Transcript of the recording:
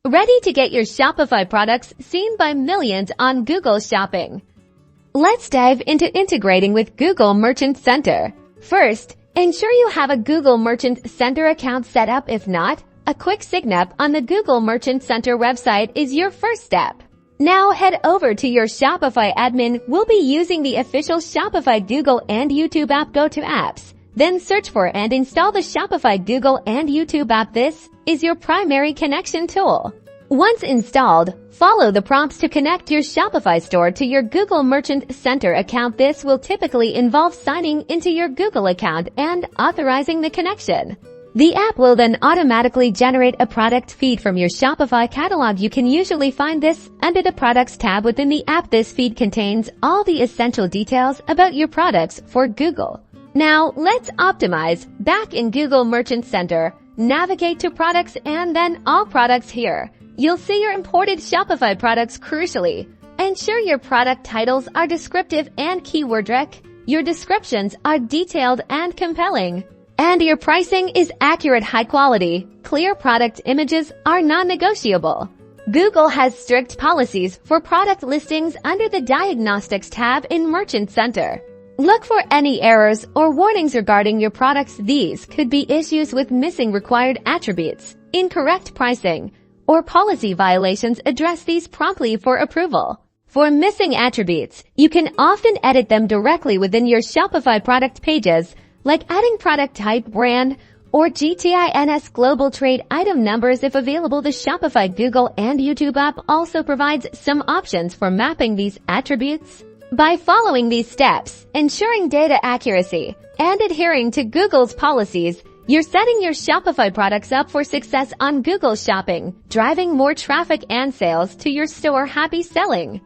Ready to get your Shopify products seen by millions on Google Shopping? Let's dive into integrating with Google Merchant Center. First, ensure you have a Google Merchant Center account set up. If not, a quick sign up on the Google Merchant Center website is your first step. Now head over to your Shopify admin. We'll be using the official Shopify Google and YouTube app. Go to Apps, then search for and install the Shopify Google and YouTube app. This is your primary connection tool. Once installed, follow the prompts to connect your Shopify store to your Google Merchant Center account. This will typically involve signing into your Google account and authorizing the connection. The app will then automatically generate a product feed from your Shopify catalog. You can usually find this under the Products tab within the app. This feed contains all the essential details about your products for Google. Now, let's optimize. Back in Google Merchant Center, navigate to Products and then All Products. Here, you'll see your imported Shopify products. Crucially, ensure your product titles are descriptive and keyword-rich. Your descriptions are detailed and compelling, and your pricing is accurate. High quality, clear product images are non-negotiable. Google has strict policies for product listings under the Diagnostics tab in Merchant Center. Look for any errors or warnings regarding your products. These could be issues with missing required attributes, incorrect pricing, or policy violations. Address these promptly for approval. For missing attributes, you can often edit them directly within your Shopify product pages, like adding product type, brand, or GTINS global trade item numbers if available. The Shopify Google and YouTube app also provides some options for mapping these attributes. By following these steps, ensuring data accuracy, and adhering to Google's policies, you're setting your Shopify products up for success on Google Shopping, driving more traffic and sales to your store. Happy selling!